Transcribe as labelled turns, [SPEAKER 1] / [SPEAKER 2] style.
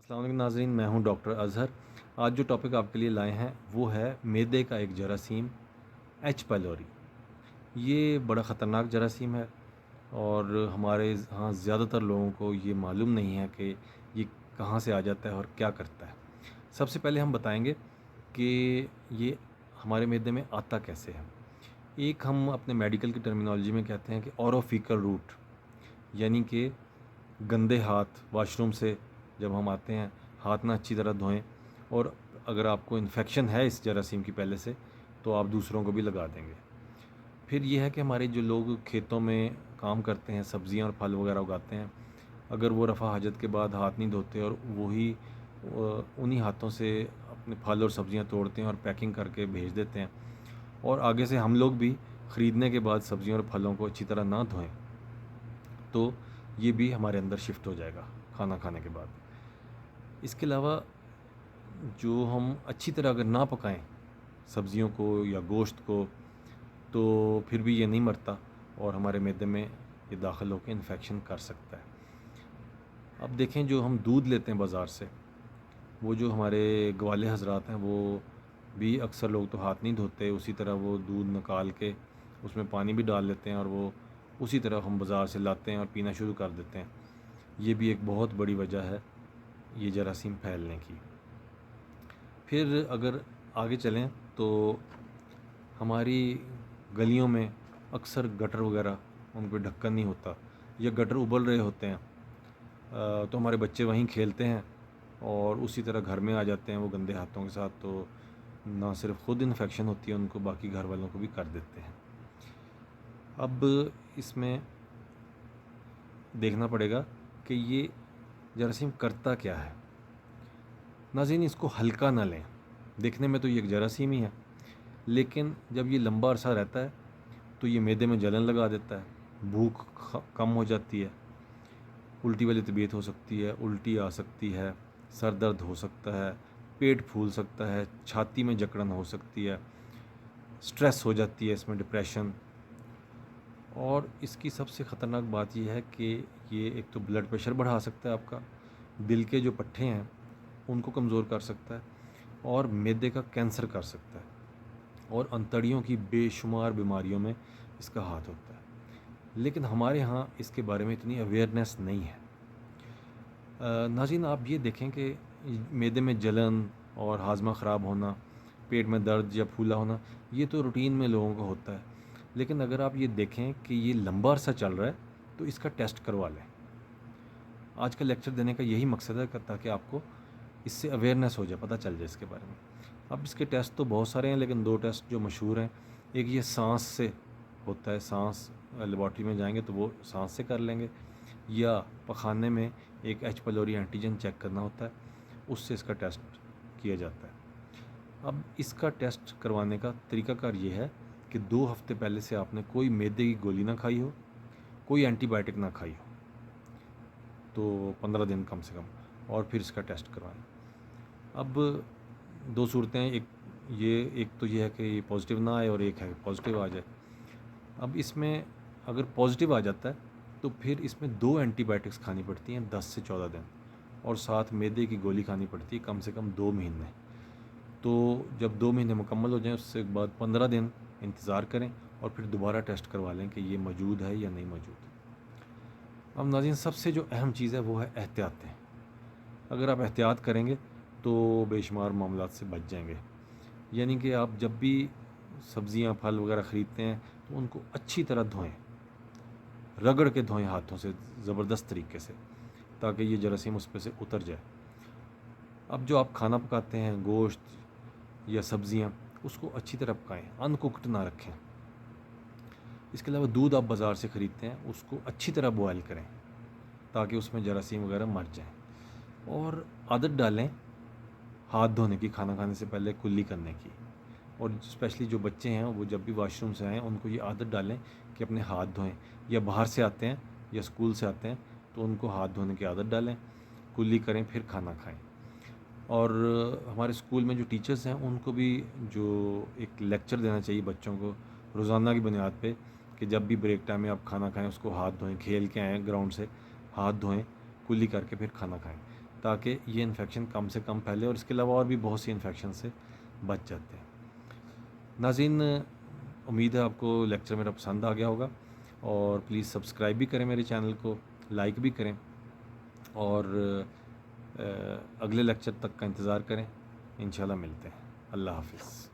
[SPEAKER 1] अस्सलाम वालेकुम नाज़रीन, मैं हूं डॉक्टर अज़हर। आज जो टॉपिक आपके लिए लाए हैं वो है मैदे का एक जरासीम एच पाइलोरी। ये बड़ा ख़तरनाक जरासीम है और हमारे यहाँ ज़्यादातर लोगों को ये मालूम नहीं है कि ये कहाँ से आ जाता है और क्या करता है। सबसे पहले हम बताएंगे कि ये हमारे मैदे में आता कैसे है। एक हम अपने मेडिकल की टर्मिनोलॉजी में कहते हैं कि ओरोफिकल रूट, यानी कि गंदे हाथ वॉशरूम से जब हम आते हैं, हाथ ना अच्छी तरह धोएं। और अगर आपको इन्फेक्शन है इस जरासीम की पहले से, तो आप दूसरों को भी लगा देंगे। फिर ये है कि हमारे जो लोग खेतों में काम करते हैं, सब्जियां और फल वगैरह उगाते हैं, अगर वो रफ़ा हाजत के बाद हाथ नहीं धोते और वही उन्हीं हाथों से अपने फल और सब्जियां तोड़ते हैं और पैकिंग करके भेज देते हैं, और आगे से हम लोग भी ख़रीदने के बाद सब्जियों और फलों को अच्छी तरह ना धोएं, तो ये भी हमारे अंदर शिफ्ट हो जाएगा खाना खाने के बाद। इसके अलावा जो हम अच्छी तरह अगर ना पकाएं सब्जियों को या गोश्त को, तो फिर भी ये नहीं मरता और हमारे मैदे में ये दाखिल होकर इन्फेक्शन कर सकता है। अब देखें, जो हम दूध लेते हैं बाज़ार से, वो जो हमारे ग्वाले हजरात हैं वो भी अक्सर लोग तो हाथ नहीं धोते, उसी तरह वो दूध निकाल के उसमें पानी भी डाल लेते हैं और वो उसी तरह हम बाज़ार से लाते हैं और पीना शुरू कर देते हैं। ये भी एक बहुत बड़ी वजह है ये जरासीम फैलने की। फिर अगर आगे चलें तो हमारी गलियों में अक्सर गटर वगैरह, उन पे ढक्कन नहीं होता या गटर उबल रहे होते हैं, तो हमारे बच्चे वहीं खेलते हैं और उसी तरह घर में आ जाते हैं वो गंदे हाथों के साथ, तो ना सिर्फ ख़ुद इन्फेक्शन होती है उनको, बाकी घर वालों को भी कर देते हैं। अब इसमें देखना पड़ेगा कि ये जरासीम करता क्या है। नाज़रीन, इसको हल्का ना लें। देखने में तो ये एक जरासीम ही है, लेकिन जब ये लंबा अरसा रहता है तो ये मैदे में जलन लगा देता है, भूख कम हो जाती है, उल्टी वाली तबीयत हो सकती है, उल्टी आ सकती है, सर दर्द हो सकता है, पेट फूल सकता है, छाती में जकड़न हो सकती है, स्ट्रेस हो जाती है इसमें, डिप्रेशन। और इसकी सबसे ख़तरनाक बात यह है कि ये एक तो ब्लड प्रेशर बढ़ा सकता है आपका, दिल के जो पट्टे हैं उनको कमज़ोर कर सकता है, और मैदे का कैंसर कर सकता है, और अंतड़ियों की बेशुमार बीमारियों में इसका हाथ होता है। लेकिन हमारे यहाँ इसके बारे में इतनी अवेयरनेस नहीं है। नाज़रीन, आप ये देखें कि मैदे में जलन और हाजमा ख़राब होना, पेट में दर्द या फूला होना, ये तो रूटीन में लोगों को होता है। लेकिन अगर आप ये देखें कि ये लंबा अरसा चल रहा है, तो इसका टेस्ट करवा लें। आज का लेक्चर देने का यही मकसद है ताकि आपको इससे अवेयरनेस हो जाए, पता चल जाए इसके बारे में। अब इसके टेस्ट तो बहुत सारे हैं, लेकिन दो टेस्ट जो मशहूर हैं, एक ये सांस से होता है, सांस लेबॉर्ट्री में जाएंगे तो वो सांस से कर लेंगे, या पखाने में एक एच पाइलोरी एंटीजन चेक करना होता है, उससे इसका टेस्ट किया जाता है। अब इसका टेस्ट करवाने का तरीकाकार ये है कि 2 हफ्ते पहले से आपने कोई मैदे की गोली ना खाई हो, कोई एंटीबायोटिक ना खाई हो, तो 15 दिन कम से कम, और फिर इसका टेस्ट करवाएं। अब 2 सूरतें हैं, एक तो ये है कि ये पॉजिटिव ना आए और एक है पॉजिटिव आ जाए। अब इसमें अगर पॉजिटिव आ जाता है तो फिर इसमें 2 एंटीबायोटिक्स खानी पड़ती हैं 10 से 14 दिन, और साथ मैदे की गोली खानी पड़ती है कम से कम 2 महीने। तो जब 2 महीने मुकम्मल हो जाएं, उससे बाद 15 दिन इंतज़ार करें और फिर दोबारा टेस्ट करवा लें कि ये मौजूद है या नहीं मौजूद। अब नाज़रीन, सबसे जो अहम चीज़ है वो है एहतियातें। अगर आप एहतियात करेंगे तो बेशुमार मामलात से बच जाएंगे। यानी कि आप जब भी सब्ज़ियाँ फल वगैरह ख़रीदते हैं तो उनको अच्छी तरह धोएं, रगड़ के धोएं हाथों से ज़बरदस्त तरीके से, ताकि ये जरासीम उस पर से उतर जाए। अब जो आप खाना पकाते हैं, गोश्त या सब्ज़ियाँ, उसको अच्छी तरह पकाएं, अनकुक्ड ना रखें। इसके अलावा दूध आप बाज़ार से ख़रीदते हैं, उसको अच्छी तरह बॉयल करें ताकि उसमें जरासीम वगैरह मर जाएं। और आदत डालें हाथ धोने की, खाना खाने से पहले कुल्ली करने की। और स्पेशली जो बच्चे हैं वो जब भी वॉशरूम से आएँ, उनको ये आदत डालें कि अपने हाथ धोएं, या बाहर से आते हैं या स्कूल से आते हैं तो उनको हाथ धोने की आदत डालें, कुल्ली करें, फिर खाना खाएं। और हमारे स्कूल में जो टीचर्स हैं उनको भी जो एक लेक्चर देना चाहिए बच्चों को रोज़ाना की बुनियाद पे, कि जब भी ब्रेक टाइम में आप खाना खाएं उसको हाथ धोएं, खेल के आएँ ग्राउंड से, हाथ धोएं, कुल्ली करके फिर खाना खाएं, ताकि ये इन्फेक्शन कम से कम फैले, और इसके अलावा और भी बहुत सी इन्फेक्शन से बच जाते हैं। नाज़रीन, उम्मीद है आपको लेक्चर मेरा पसंद आ गया होगा, और प्लीज़ सब्सक्राइब भी करें मेरे चैनल को, लाइक भी करें, और अगले लेक्चर तक का इंतज़ार करें। इंशाल्लाह मिलते हैं। अल्लाह हाफ़िज़।